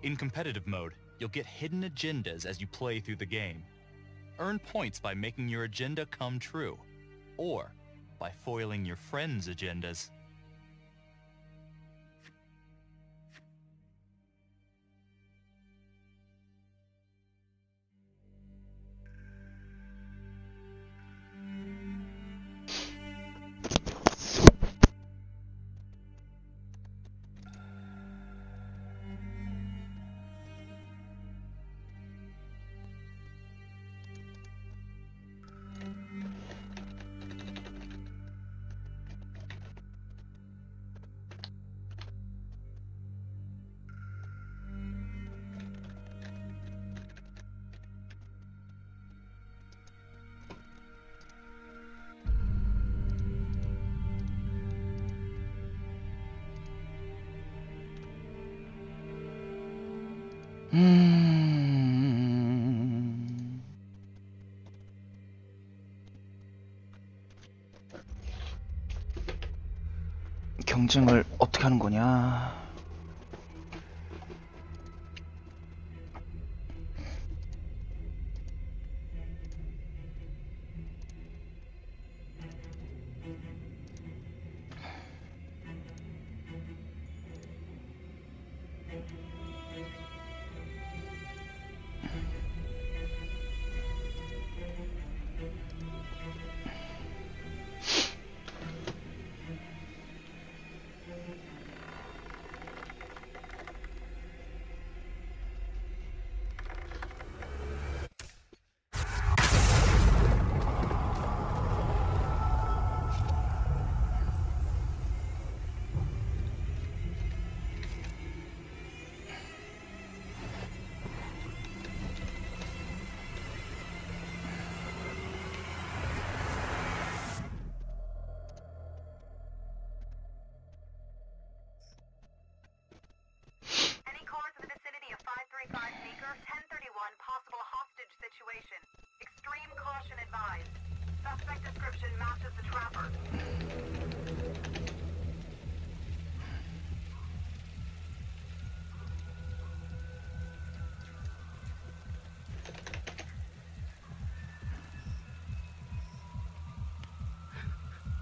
In competitive mode, you'll get hidden agendas as you play through the game. Earn points by making your agenda come true, or by foiling your friends' agendas. 경쟁을 어떻게 하는 거냐?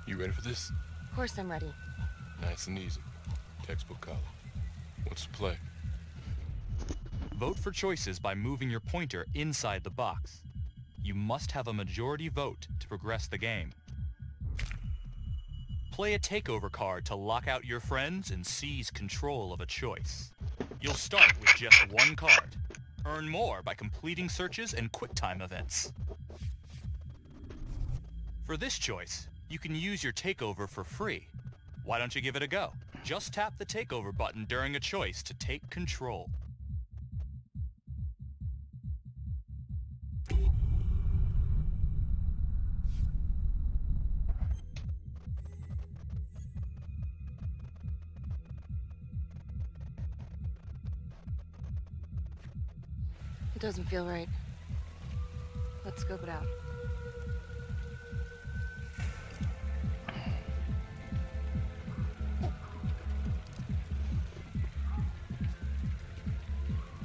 You ready for this? Of course I'm ready. Nice and easy. Textbook column. What's the play? Vote for choices by moving your pointer inside the box. You must have a majority vote to progress the game. Play a takeover card to lock out your friends and seize control of a choice. You'll start with just one card. Earn more by completing searches and QuickTime events. For this choice, you can use your takeover for free. Why don't you give it a go? Just tap the takeover button during a choice to take control. It doesn't feel right. Let's scope it out.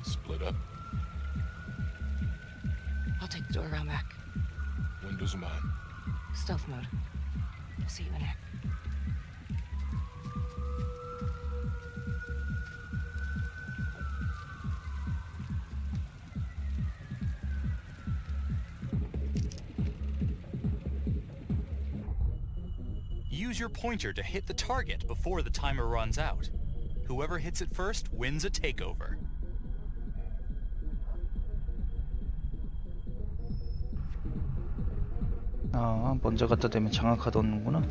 Split up. I'll take the door around back. Windows are mine. Stealth mode. I'll see you in there. Use your pointer to hit the target before the timer runs out. Whoever hits it first wins a takeover. 아, 먼저 갖다 대면 장악카드 얻는구나.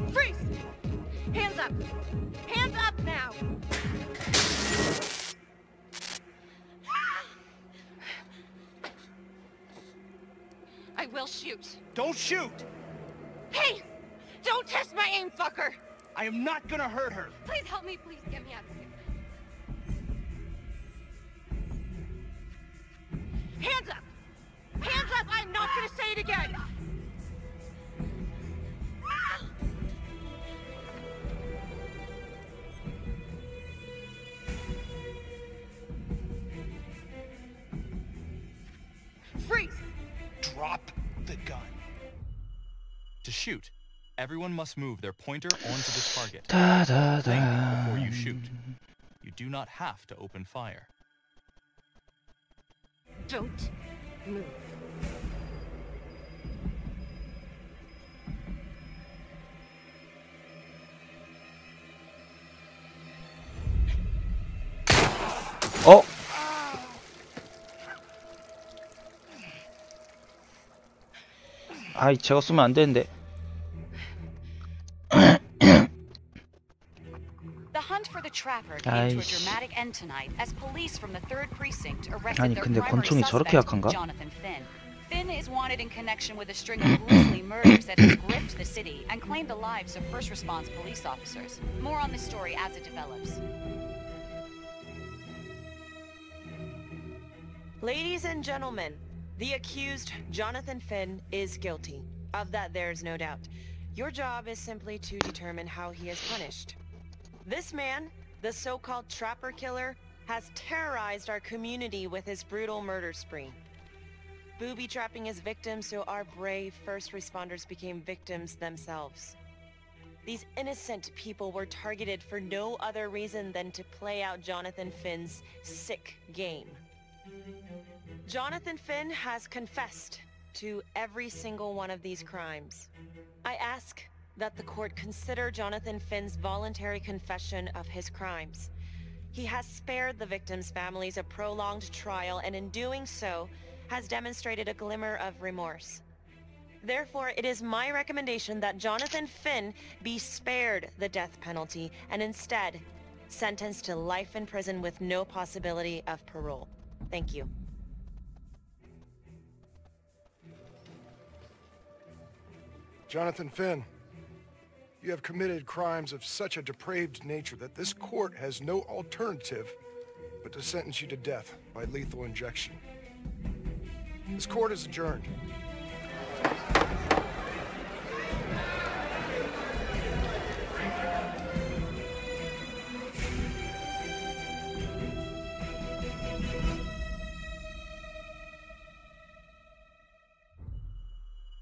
Freeze! Hands up! Hands up now! I will shoot. Don't shoot! Hey! Don't test my aim, fucker! I am not gonna hurt her. Please help me, please get me out of here. Hands up! Hands up! I'm not gonna say it again! Freeze! Drop the gun. To shoot, everyone must move their pointer onto the target. Da, da, Think da. before you shoot. You do not have to open fire. Don't move. 어? 아이, 제가 쏘면 안 되는데. The hunt for the trapper came to a 아이씨. dramatic end tonight as police from the 3rd precinct arrested 아니, their 근데 primary 권총이 저렇게 suspect, 약한가? Jonathan Finn. Finn is wanted in connection with a string of grisly murders that has gripped the city and claimed the lives of first response police officers. More on this story as it develops. Ladies and gentlemen, the accused, Jonathan Finn, is guilty. Of that there's no doubt. Your job is simply to determine how he is punished. This man, the so-called trapper killer, has terrorized our community with his brutal murder spree. Booby-trapping his victims so our brave first responders became victims themselves. These innocent people were targeted for no other reason than to play out Jonathan Finn's sick game. Jonathan Finn has confessed to every single one of these crimes. I ask that the court consider Jonathan Finn's voluntary confession of his crimes. He has spared the victims' families a prolonged trial, and in doing so, has demonstrated a glimmer of remorse. Therefore, it is my recommendation that Jonathan Finn be spared the death penalty and instead sentenced to life in prison with no possibility of parole. Thank you. Jonathan Finn, you have committed crimes of such a depraved nature that this court has no alternative but to sentence you to death by lethal injection. This court is adjourned.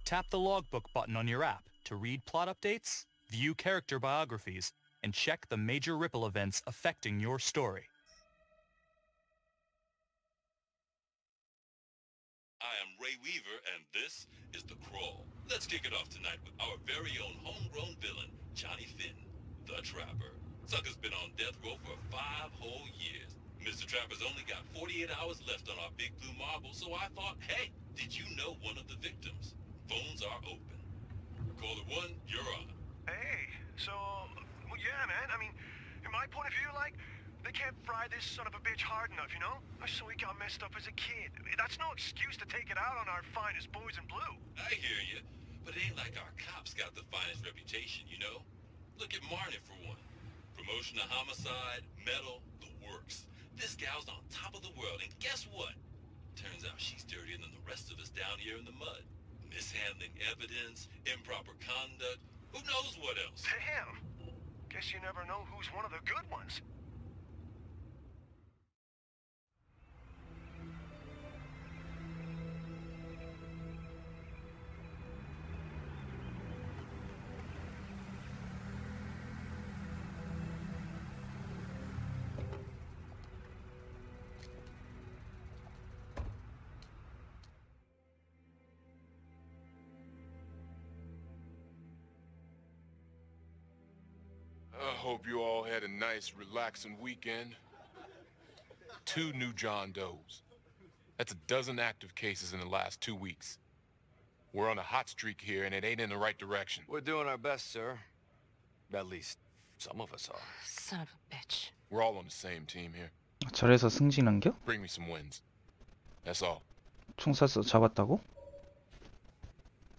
Tap the logbook button on your app to read plot updates, view character biographies, and check the major ripple events affecting your story. I am Ray Weaver, and this is The Crawl. Let's kick it off tonight with our very own homegrown villain, Johnny Finn, the Trapper. Sucker's been on death row for 5 whole years. Mr. Trapper's only got 48 hours left on our big blue marble, so I thought, hey, did you know one of the victims? Phones are open. Caller 1, you're on. Hey, so, well, yeah, man, I mean, in my point of view, like, they can't fry this son of a bitch hard enough, you know? So he got messed up as a kid. That's no excuse to take it out on our finest boys in blue. I hear you, but it ain't like our cops got the finest reputation, you know? Look at Marnie for one. Promotion to homicide, medal, the works. This gal's on top of the world, and guess what? Turns out she's dirtier than the rest of us down here in the mud. Mishandling evidence, improper conduct, who knows what else? Damn. Guess you never know who's one of the good ones. I hope you all had a nice, relaxing weekend. 2 new John Does. That's a dozen active cases in the last 2 weeks. We're on a hot streak here, and it ain't in the right direction. We're doing our best, sir. At least, some of us are. Son of a bitch. We're all on the same team here. 저래서 승진한겨? Bring me some wins. That's all. 총 쏴서 잡았다고?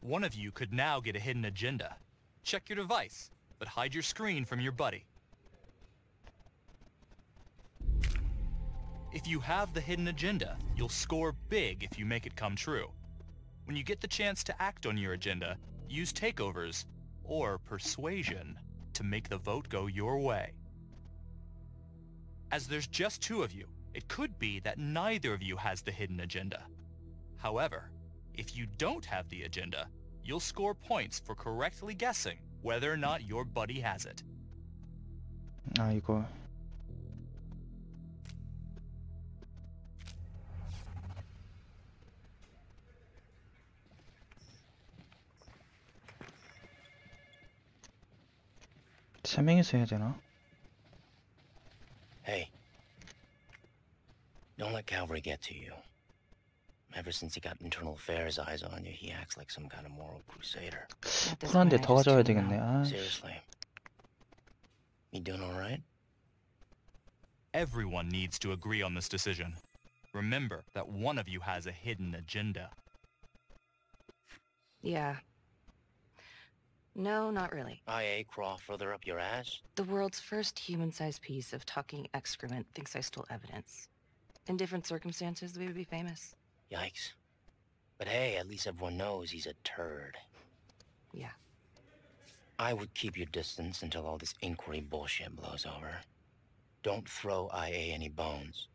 One of you could now get a hidden agenda. Check your device, but hide your screen from your buddy. If you have the hidden agenda, you'll score big if you make it come true. When you get the chance to act on your agenda, use takeovers or persuasion to make the vote go your way. As there's just 2 of you, it could be that neither of you has the hidden agenda. However, if you don't have the agenda, you'll score points for correctly guessing whether or not your buddy has it. 아 이거 세 명이서 해야 되나? Hey, don't let Calvary get to you. Ever since he got internal affairs eyes on you, he acts like some kind of moral crusader. 쿨한데 더 가져와야 되겠네. 아. Seriously. You doing all right? Everyone needs to agree on this decision. Remember that one of you has a hidden agenda. Yeah. No, not really. IA crawl further up your ass? The world's first human-sized piece of talking excrement thinks I stole evidence. In different circumstances, we would be famous. Yikes. But hey, at least everyone knows he's a turd. Yeah. I would keep your distance until all this inquiry bullshit blows over. Don't throw IA any bones.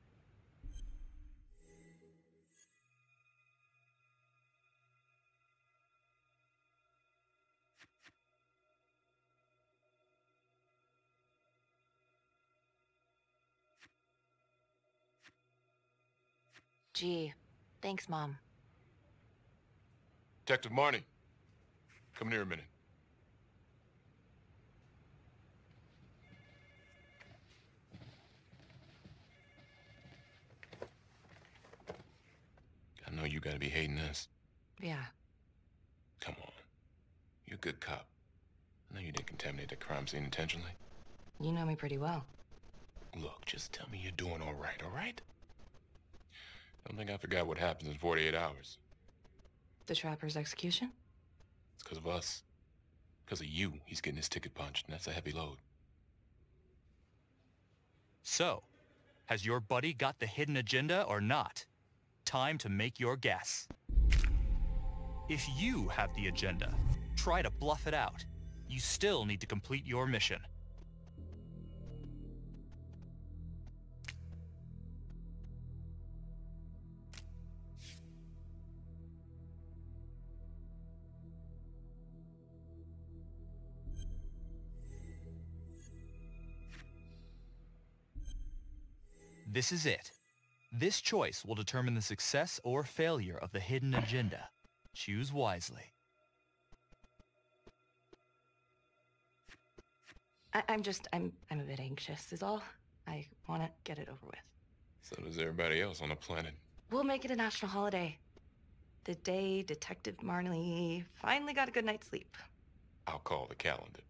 Gee, thanks, Mom. Detective Marnie, come here a minute. I know you gotta be hating this. Yeah. Come on. You're a good cop. I know you didn't contaminate the crime scene intentionally. You know me pretty well. Look, just tell me you're doing all right? Don't think I forgot what happens in 48 hours. The Trapper's execution? It's because of us. Because of you, he's getting his ticket punched, and that's a heavy load. So, has your buddy got the hidden agenda or not? Time to make your guess. If you have the agenda, try to bluff it out. You still need to complete your mission. This is it. This choice will determine the success or failure of the hidden agenda. Choose wisely. I'm a bit anxious is all. I want to get it over with. So does everybody else on the planet. We'll make it a national holiday. The day Detective Marley finally got a good night's sleep. I'll call the calendar.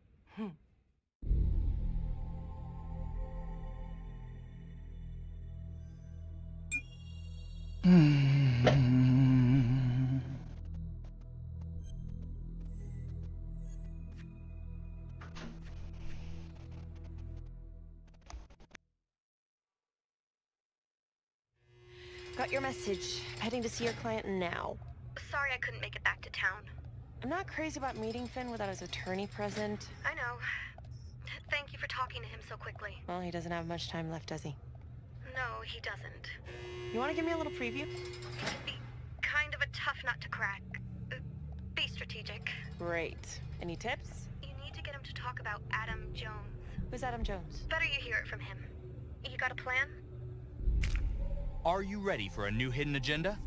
Got your message. Heading to see your client now. Sorry I couldn't make it back to town. I'm not crazy about meeting Finn without his attorney present. I know. Thank you for talking to him so quickly. Well, he doesn't have much time left, does he? No, he doesn't. You want to give me a little preview? It'd be kind of a tough nut to crack. Be strategic. Great. Any tips? You need to get him to talk about Adam Jones. Who's Adam Jones? Better you hear it from him. You got a plan? Are you ready for a new hidden agenda?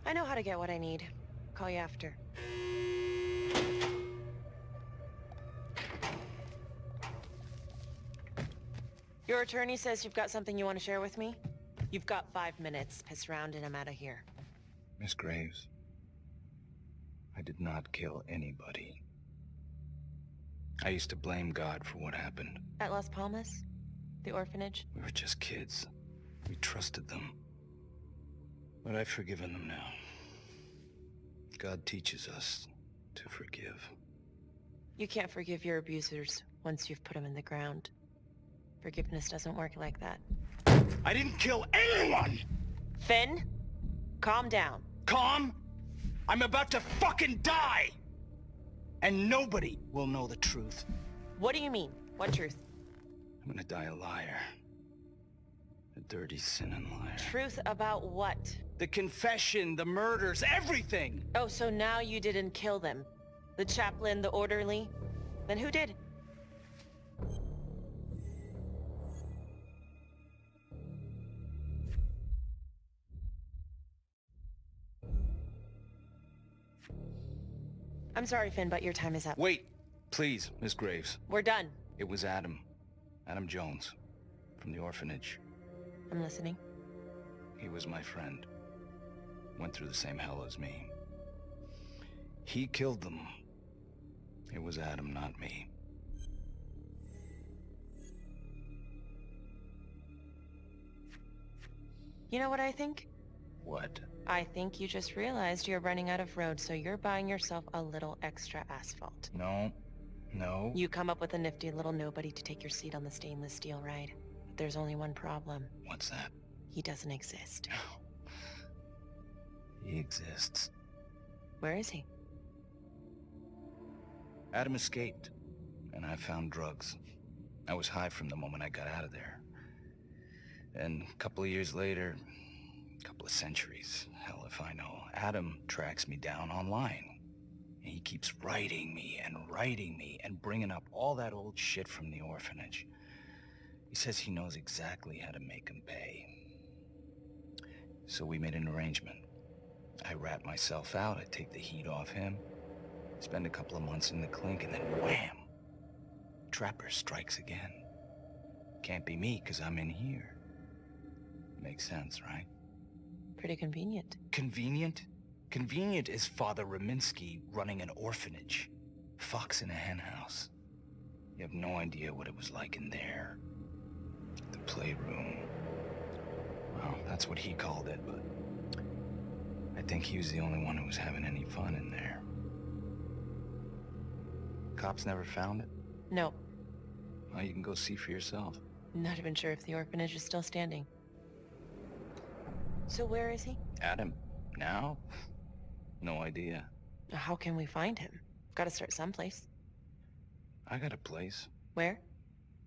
I know how to get what I need. Call you after. Your attorney says you've got something you want to share with me? You've got 5 minutes. Piss around and I'm out of here. Miss Graves, I did not kill anybody. I used to blame God for what happened. At Las Palmas? The orphanage? We were just kids. We trusted them. But I've forgiven them now. God teaches us to forgive. You can't forgive your abusers once you've put them in the ground. Forgiveness doesn't work like that. I didn't kill anyone! Finn, calm down. Calm? I'm about to fucking die! And nobody will know the truth. What do you mean? What truth? I'm gonna die a liar. A dirty, sinning liar. Truth about what? The confession, the murders, everything! Oh, so now you didn't kill them. The chaplain, the orderly? Then who did? I'm sorry, Finn, but your time is up. Wait! Please, Miss Graves. We're done. It was Adam. Adam Jones. From the orphanage. I'm listening. He was my friend. Went through the same hell as me. He killed them. It was Adam, not me. You know what I think? What? I think you just realized you're running out of road, so you're buying yourself a little extra asphalt. No. No. You come up with a nifty little nobody to take your seat on the stainless steel ride. But there's only one problem. What's that? He doesn't exist. He exists. Where is he? Adam escaped, and I found drugs. I was high from the moment I got out of there. And a couple of years later, a couple of centuries, hell if I know, Adam tracks me down online. And he keeps writing me and bringing up all that old shit from the orphanage. He says he knows exactly how to make him pay. So we made an arrangement. I rat myself out, I take the heat off him, spend a couple of months in the clink, and then wham! Trapper strikes again. Can't be me, 'cause I'm in here. Makes sense, right? Pretty convenient. Convenient? Convenient is Father Raminsky running an orphanage. Fox in a henhouse. You have no idea what it was like in there. The playroom. Well, that's what he called it, but I think he was the only one who was having any fun in there. Cops never found it? No. Well, you can go see for yourself. Not even sure if the orphanage is still standing. So where is he? Adam? Now? No idea. How can we find him? Gotta start someplace. I got a place. Where?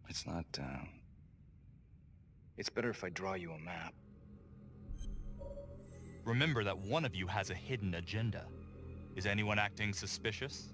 It's not, It's better if I draw you a map. Remember that one of you has a hidden agenda. Is anyone acting suspicious?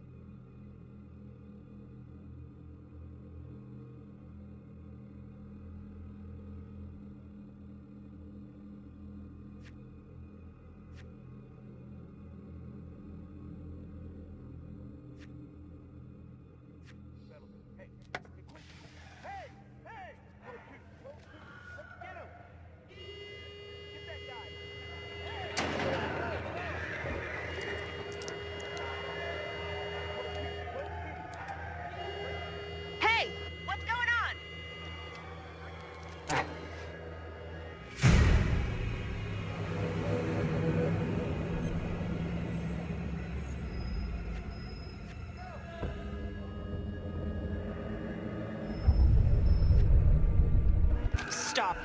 Stop.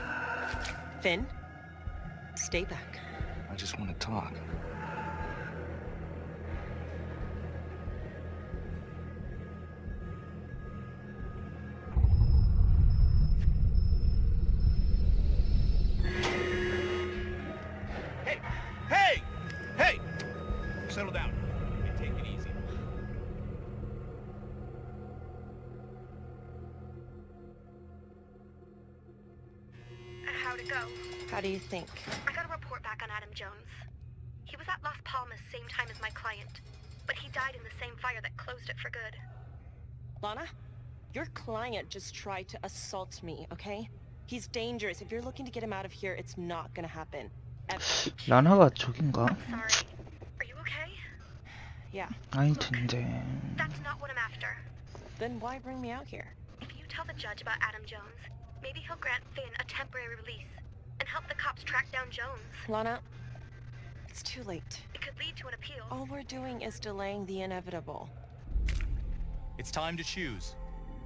Finn, stay back. I just want to talk. Hey! Settle down. And take it easy. How'd it go? How do you think? I got a report back on Adam Jones. He was at Las Palmas same time as my client, but he died in the same fire that closed it for good. Lana, your client just tried to assault me, okay? He's dangerous. If you're looking to get him out of here, it's not gonna happen. Ever. 라나가 저긴가? Sorry. Are you okay? Yeah. 아니 Look, 근데 that's not what I'm after. Then why bring me out here? If you tell the judge about Adam Jones, maybe he'll grant Finn a temporary release and help the cops track down Jones. Lana, it's too late. It could lead to an appeal. All we're doing is delaying the inevitable. It's time to choose.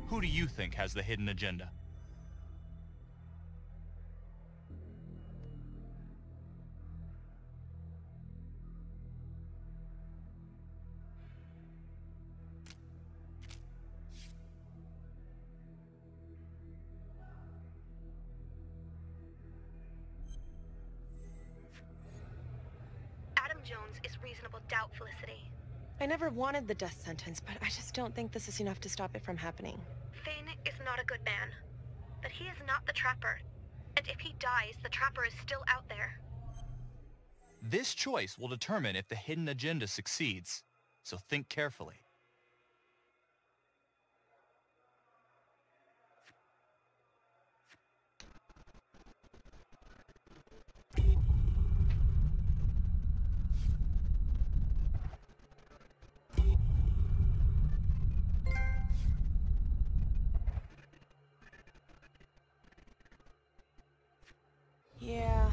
Who do you think has the hidden agenda? Adam Jones is reasonable doubt, Felicity. I never wanted the death sentence, but I just don't think this is enough to stop it from happening. Finn is not a good man, but he is not the Trapper. And if he dies, the Trapper is still out there. This choice will determine if the hidden agenda succeeds, so think carefully. Yeah.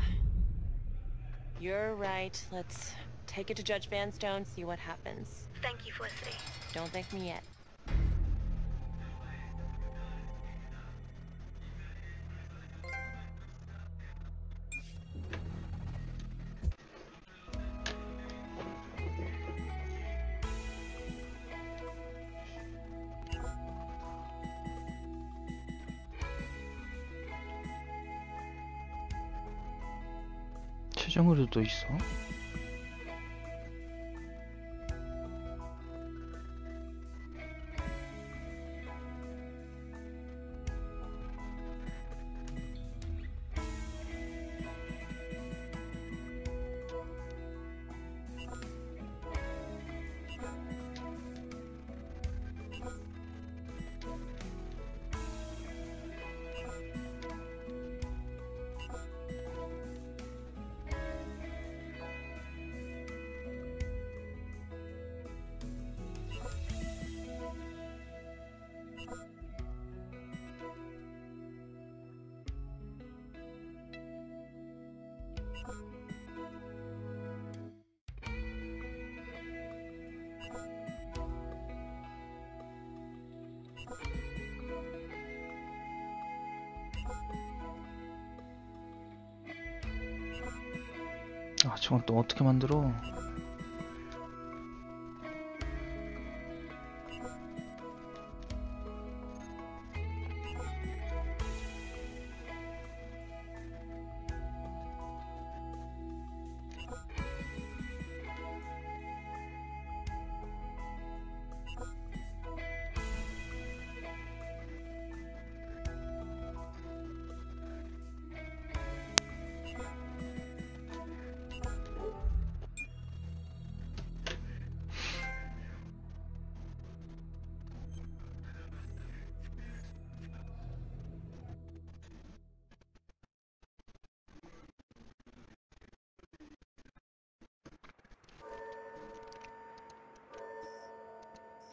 You're right. Let's take it to Judge Van Stone, see what happens. Thank you, Felicity. Don't thank me yet. 최종 의료도 있어? 아, 저건 또 어떻게 만들어?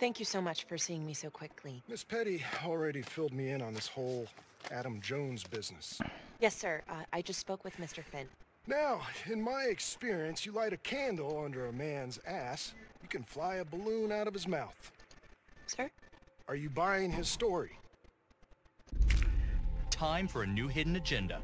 Thank you so much for seeing me so quickly. Miss Petty already filled me in on this whole Adam Jones business. Yes, sir. I just spoke with Mr. Finn. Now, in my experience, you light a candle under a man's ass, you can fly a balloon out of his mouth. Sir? Are you buying his story? Time for a new hidden agenda.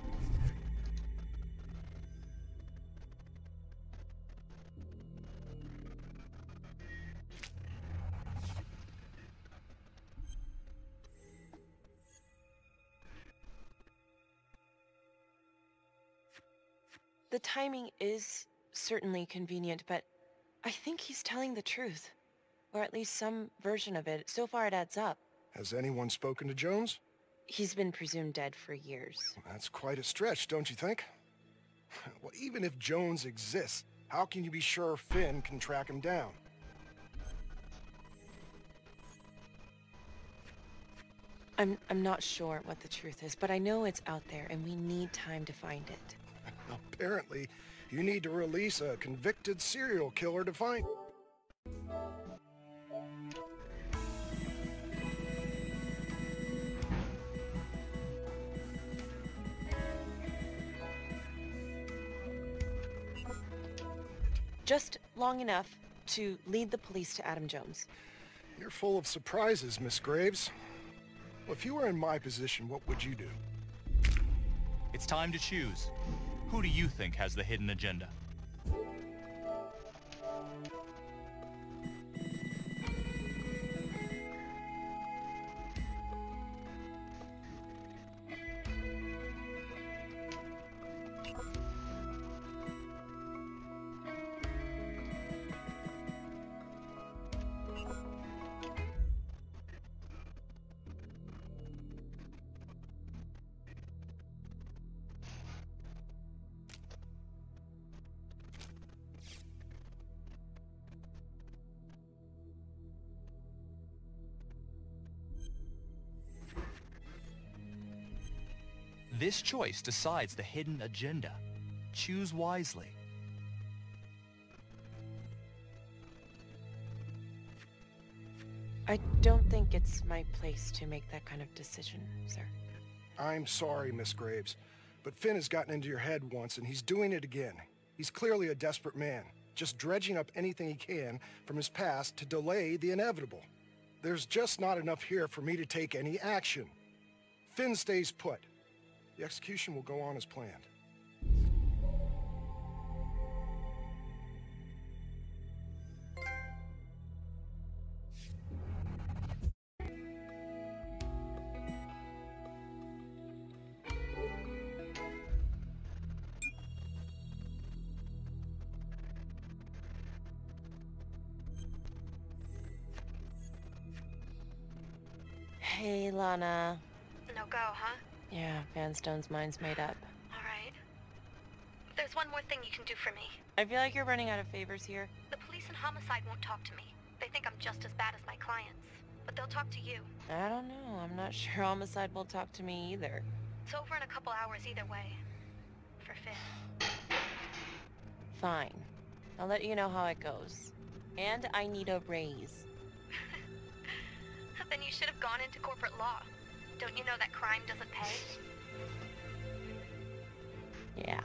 The timing is certainly convenient, but I think he's telling the truth. Or at least some version of it. So far it adds up. Has anyone spoken to Jones? He's been presumed dead for years. That's quite a stretch, don't you think? Well, even if Jones exists, How can you be sure Finn can track him down? I'm not sure what the truth is, but I know it's out there, and we need time to find it. Apparently, you need to release a convicted serial killer to find... Just long enough to lead the police to Adam Jones. You're full of surprises, Miss Graves. Well, if you were in my position, what would you do? It's time to choose. Who do you think has the hidden agenda? This choice decides the hidden agenda. Choose wisely. I don't think it's my place to make that kind of decision, sir. I'm sorry, Miss Graves, but Finn has gotten into your head once, and he's doing it again. He's clearly a desperate man, just dredging up anything he can from his past to delay the inevitable. There's just not enough here for me to take any action. Finn stays put. The execution will go on as planned. Hey, Lana. No go, huh? Yeah, Van Stone's mind's made up. All right. There's one more thing you can do for me. I feel like you're running out of favors here. The police and homicide won't talk to me. They think I'm just as bad as my clients. But they'll talk to you. I don't know. I'm not sure Homicide will talk to me either. It's over in a couple hours either way. For Finn. Fine. I'll let you know how it goes. And I need a raise. Then you should have gone into corporate law. Don't you know that crime doesn't pay? Yeah.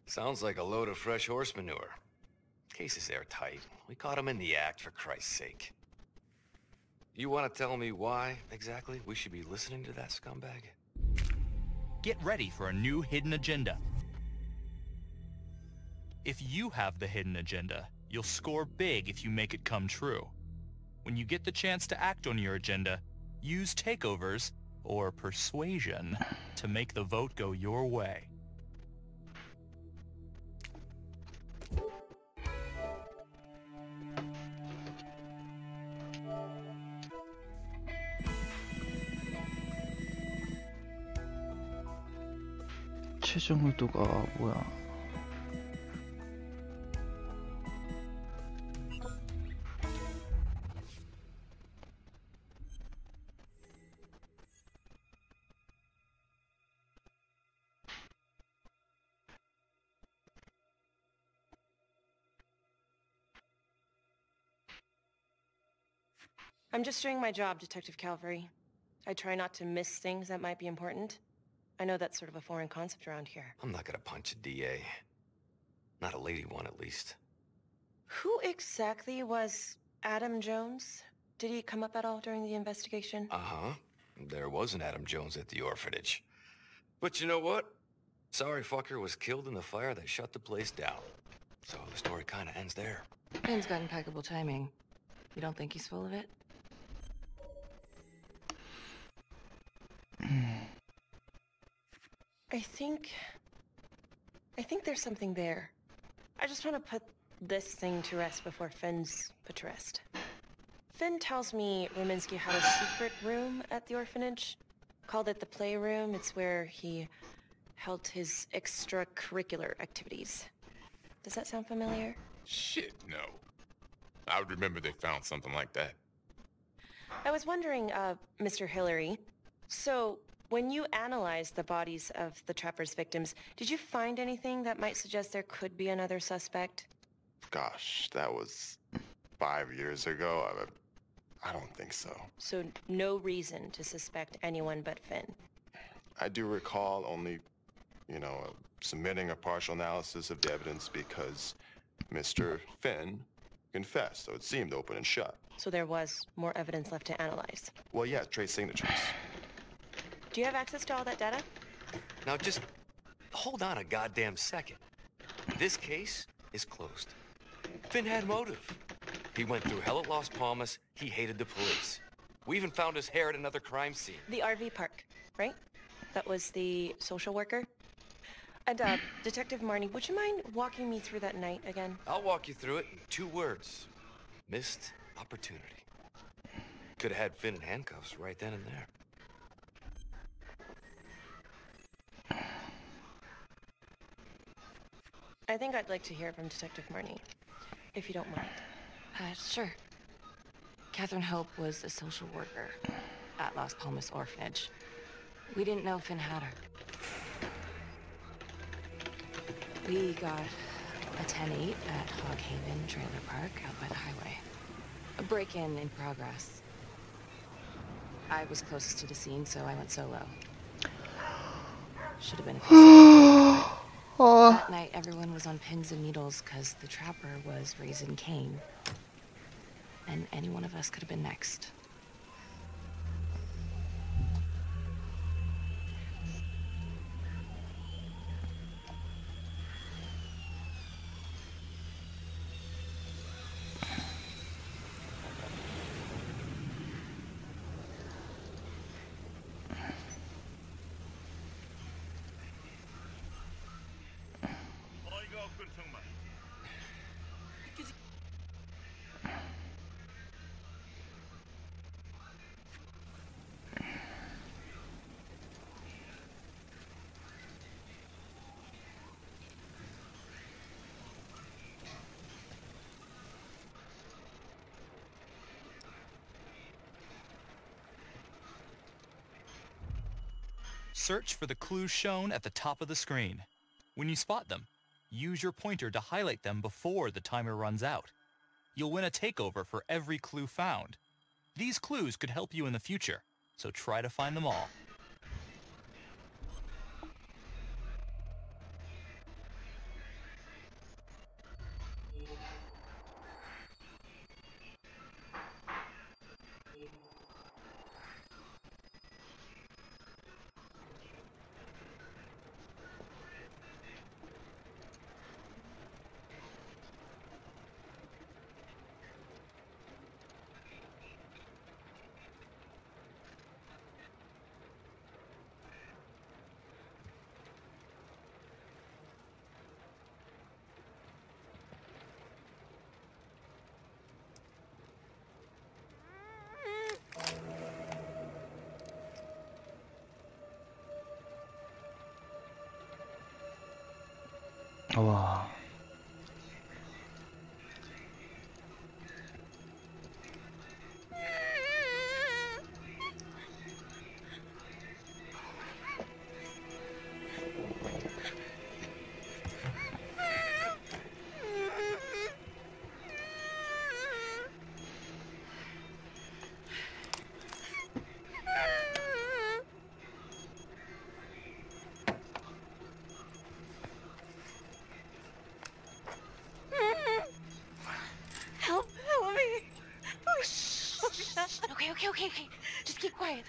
Sounds like a load of fresh horse manure. Case is airtight. We caught him in the act, for Christ's sake. You want to tell me why, exactly, we should be listening to that scumbag? Get ready for a new hidden agenda. If you have the hidden agenda, you'll score big if you make it come true. When you get the chance to act on your agenda, use takeovers or persuasion to make the vote go your way. 최종 의도가 뭐야? I'm just doing my job, Detective Calvary. I try not to miss things that might be important. I know that's sort of a foreign concept around here. I'm not gonna punch a DA. Not a lady one, at least. Who exactly was Adam Jones? Did he come up at all during the investigation? Uh-huh. There was an Adam Jones at the orphanage. But you know what? Sorry fucker was killed in the fire that shut the place down. So the story kinda ends there. Finn's got impeccable timing. You don't think he's full of it? I think there's something there. I just want to put this thing to rest before Finn's put to rest. Finn tells me Rominsky had a secret room at the orphanage. Called it the playroom. It's where he held his extracurricular activities. Does that sound familiar? Shit, no. I would remember they found something like that. I was wondering, Mr. Hillary, so when you analyzed the bodies of the Trapper's victims, did you find anything that might suggest there could be another suspect? Gosh, that was 5 years ago. I don't think so. So no reason to suspect anyone but Finn? I do recall only, submitting a partial analysis of the evidence because Mr. Finn confessed, so it seemed open and shut. So there was more evidence left to analyze? Well, yeah, trace signatures. Do you have access to all that data? Now just hold on a goddamn second. This case is closed. Finn had motive. He went through hell at Las Palmas. He hated the police. We even found his hair at another crime scene. The RV park, right? That was the social worker? And, Detective Marnie, would you mind walking me through that night again? I'll walk you through it in 2 words. Missed opportunity. Could have had Finn in handcuffs right then and there. I think I'd like to hear from Detective Marnie, if you don't mind. Sure. Catherine Hope was a social worker at Las Palmas Orphanage. We didn't know Finn had her. We got a 10-8 at Hog Haven Trailer Park out by the highway. A break-in in progress. I was closest to the scene, so I went solo. Should have been a piece of That night, everyone was on pins and needles because the Trapper was raising Cain. And any one of us could have been next. Search for the clues shown at the top of the screen. When you spot them, use your pointer to highlight them before the timer runs out. You'll win a takeover for every clue found. These clues could help you in the future, so try to find them all. 와. Okay. Just keep quiet.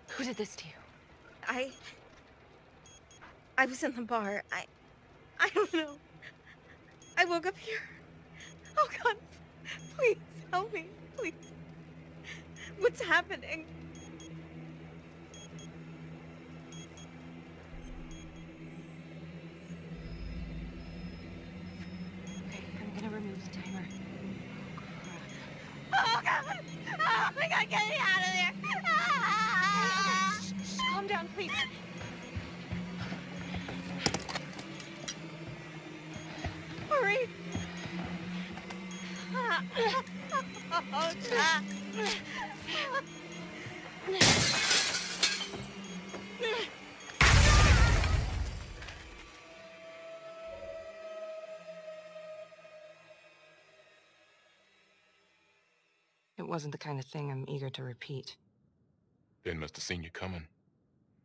Who did this to you? I was in the bar. I don't know. I woke up here. Oh God, please help me, please. What's happening? Oh my God, get me out of there! Shh, calm down, please. Hurry! Oh, God. It wasn't the kind of thing I'm eager to repeat. Ben must have seen you coming.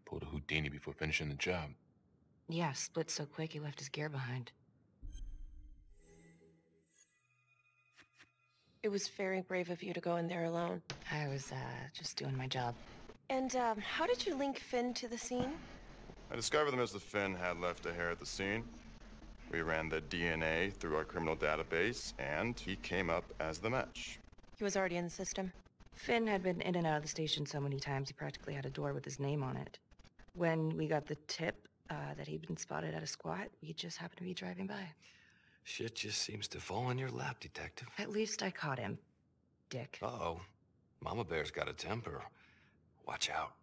Pulled a Houdini before finishing the job. Yeah, split so quick he left his gear behind. It was very brave of you to go in there alone. I was, just doing my job. And, how did you link Finn to the scene? I discovered that Mr. Finn had left a hair at the scene. We ran the DNA through our criminal database, and he came up as the match. He was already in the system. Finn had been in and out of the station so many times he practically had a door with his name on it. When we got the tip that he'd been spotted at a squat, we just happened to be driving by. Shit just seems to fall in your lap, Detective. At least I caught him, Dick. Uh-oh. Mama Bear's got a temper. Watch out.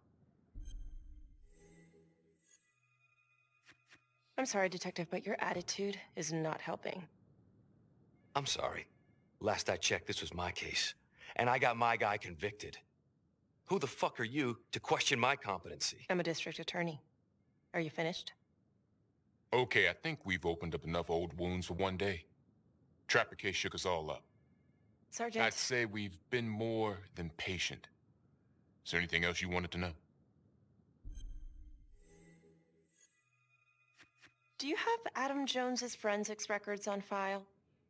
I'm sorry, Detective, but your attitude is not helping. I'm sorry. Last I checked, this was my case. And I got my guy convicted. Who the fuck are you to question my competency? I'm a district attorney. Are you finished? Okay, I think we've opened up enough old wounds for one day. Trapper case shook us all up. Sergeant... I'd say we've been more than patient. Is there anything else you wanted to know? Do you have Adam Jones's forensics records on file?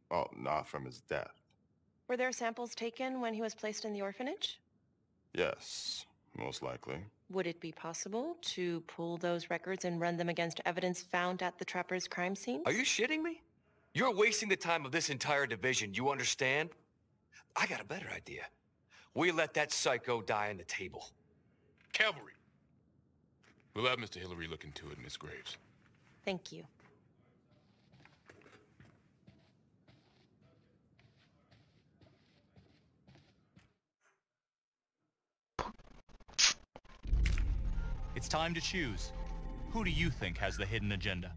Well, not from his death. Were there samples taken when he was placed in the orphanage? Yes, most likely. Would it be possible to pull those records and run them against evidence found at the Trapper's crime scene? Are you shitting me? You're wasting the time of this entire division, you understand? I got a better idea. We let that psycho die on the table. Cavalry! We'll have Mr. Hillary look into it, Miss Graves. Thank you. It's time to choose. Who do you think has the hidden agenda?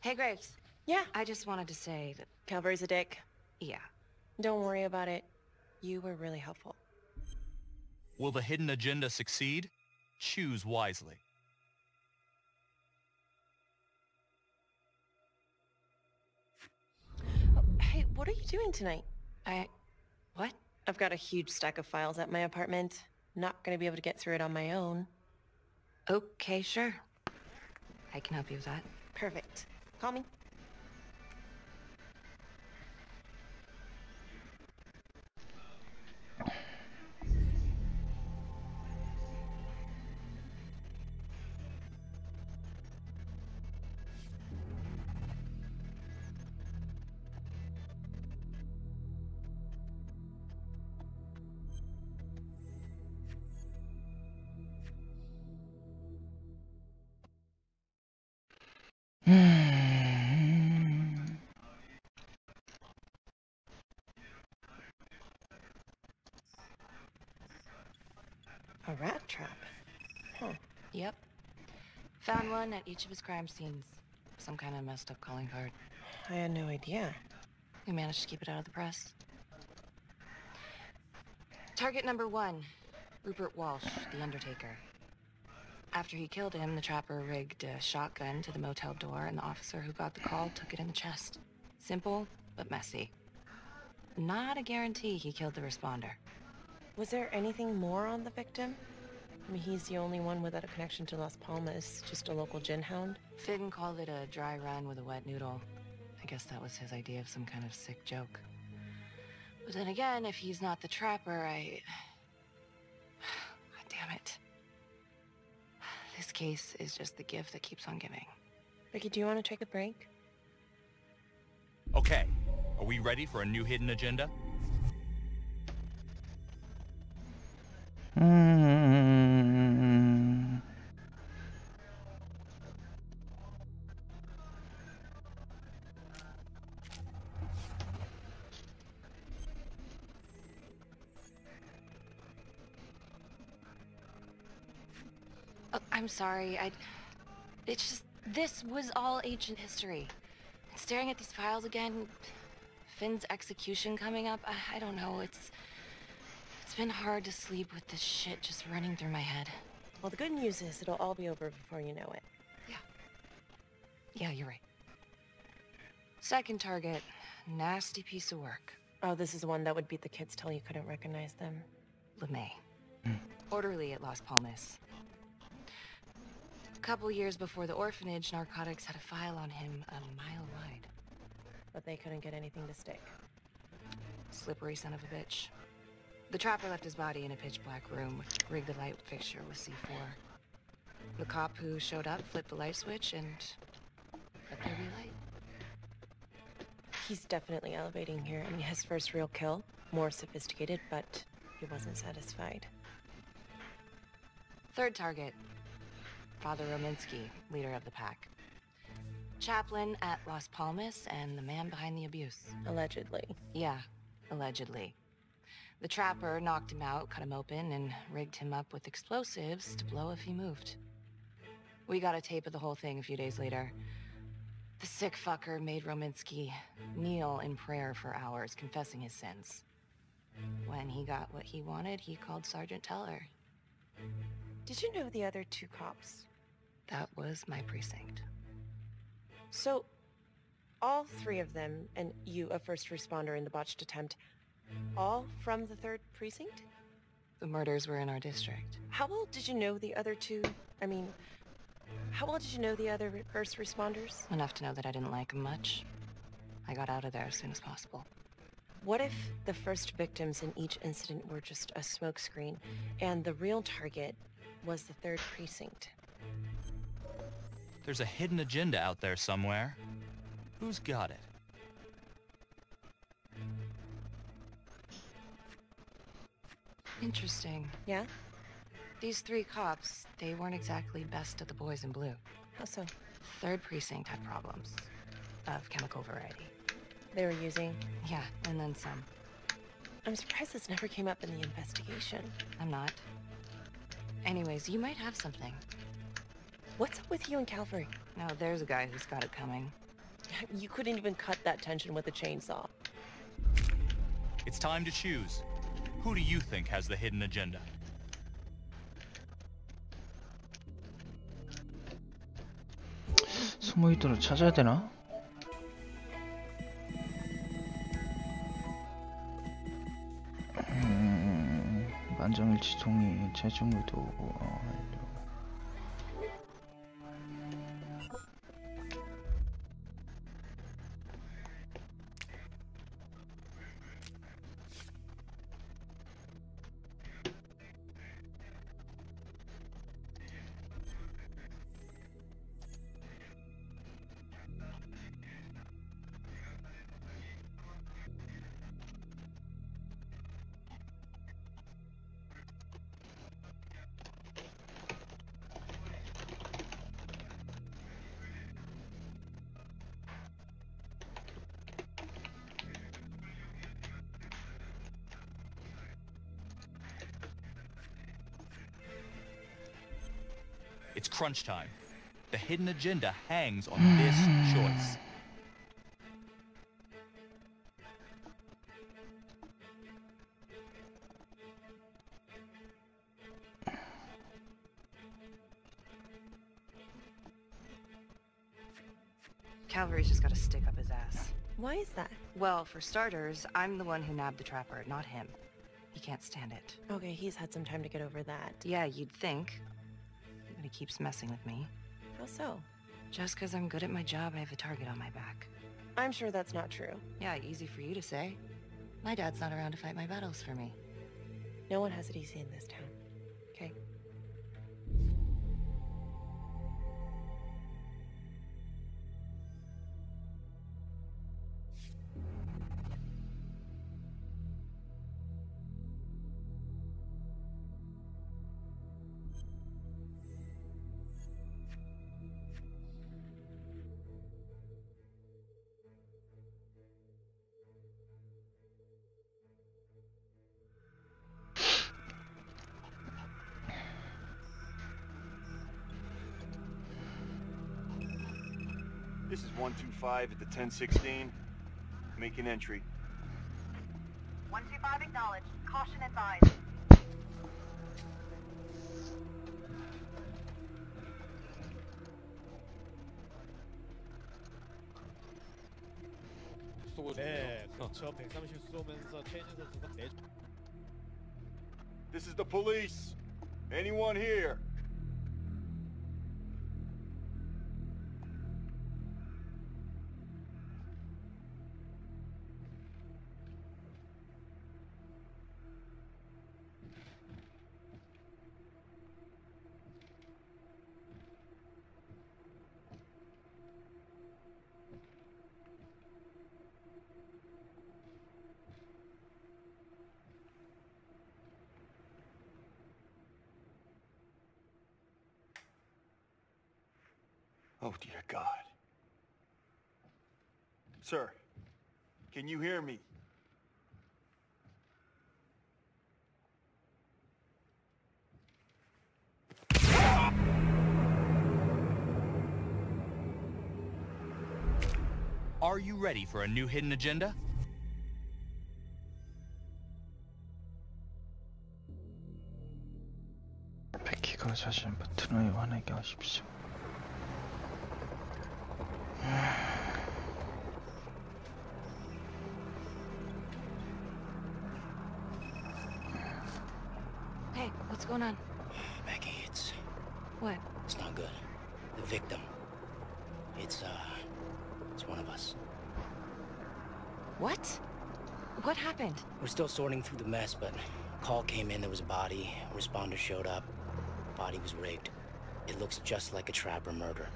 Hey, Graves. Yeah? I just wanted to say that... Calvary's a dick. Yeah. Don't worry about it. You were really helpful. Will the hidden agenda succeed? Choose wisely. Oh, hey, what are you doing tonight? What? I've got a huge stack of files at my apartment. Not gonna be able to get through it on my own. Okay, sure. I can help you with that. Perfect. Call me. A rat trap. Huh. Yep. Found one at each of his crime scenes. Some kind of messed up calling card. I had no idea. We managed to keep it out of the press. Target number 1, Rupert Walsh, the Undertaker. After he killed him, the trapper rigged a shotgun to the motel door, and the officer who got the call took it in the chest. Simple, but messy. Not a guarantee he killed the responder. Was there anything more on the victim? I mean, he's the only one without a connection to Las Palmas, just a local gin hound. Finn called it a dry run with a wet noodle. I guess that was his idea of some kind of sick joke. But then again, if he's not the trapper, God damn it. This case is just the gift that keeps on giving. Ricky, do you want to take a break? Okay, are we ready for a new hidden agenda? Oh, I'm sorry, it's just, this was all ancient history. And staring at these files again, Finn's execution coming up, I don't know, it's been hard to sleep with this shit just running through my head. Well, the good news is it'll all be over before you know it. Yeah, you're right. Second target, nasty piece of work. Oh, this is the one that would beat the kids till you couldn't recognize them. LeMay. Orderly at Las Palmas. A couple years before the orphanage, narcotics had a file on him a mile wide. But they couldn't get anything to stick. Slippery son of a bitch. The trapper left his body in a pitch-black room, rigged the light fixture with C4. The cop who showed up flipped the light switch and let there be light. He's definitely elevating here. I mean, his first real kill, more sophisticated, but he wasn't satisfied. Third target, Father Rominsky, leader of the pack. Chaplain at Las Palmas and the man behind the abuse. Allegedly. Yeah, allegedly. The trapper knocked him out, cut him open, and rigged him up with explosives to blow if he moved. We got a tape of the whole thing a few days later. The sick fucker made Rominsky kneel in prayer for hours, confessing his sins. When he got what he wanted, he called Sergeant Teller. Did you know the other two cops? That was my precinct. So, all three of them, and you, a first responder in the botched attempt, all from the 3rd precinct? The murders were in our district. How well did you know the other two? I mean, how well did you know the other first responders? Enough to know that I didn't like them much. I got out of there as soon as possible. What if the first victims in each incident were just a smokescreen, and the real target was the 3rd precinct? There's a hidden agenda out there somewhere. Who's got it? Interesting. Yeah? These 3 cops, they weren't exactly best of the boys in blue. How so? 3rd precinct had problems. Of chemical variety. They were using? Yeah, and then some. I'm surprised this never came up in the investigation. I'm not. Anyways, you might have something. What's up with you and Calvary? No, there's a guy who's got it coming. You couldn't even cut that tension with a chainsaw. It's time to choose. Who do you think has the hidden agenda? 숨어있도록 찾아야 되나? 만장일치 동의 재중의도 완료. It's crunch time. The hidden agenda hangs on this choice. Calvary's just gotta stick up his ass. Why is that? Well, for starters, I'm the one who nabbed the trapper, not him. He can't stand it. Okay, he's had some time to get over that. Yeah, you'd think. But he keeps messing with me. How so? Just because I'm good at my job, I have a target on my back. I'm sure that's not true. Yeah, easy for you to say. My dad's not around to fight my battles for me. No one has it easy in this town, okay? This is 125 at the 1016. Making entry. 125 acknowledged. Caution advised. 네, 그렇죠. 130 쏘면서 최진 선수가 매주 This is the police. Anyone here? Oh, dear God. Sir, can you hear me? Are you ready for a new hidden agenda? 베키가 자신 버튼을 환하게 하십시오. Hey, what's going on? Becky, it's... What? It's not good. The victim. It's one of us. What? What happened? We're still sorting through the mess, but a call came in, there was a body. A responder showed up. Body was raped. It looks just like a trapper murder.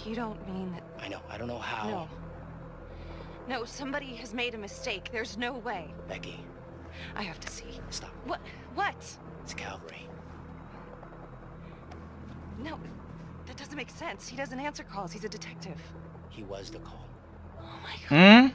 You don't mean that... I know, I don't know how. No. No, somebody has made a mistake. There's no way. Becky. I have to see. Stop. What? What? It's Calvary. No, that doesn't make sense. He doesn't answer calls. He's a detective. He was the call. Oh my God.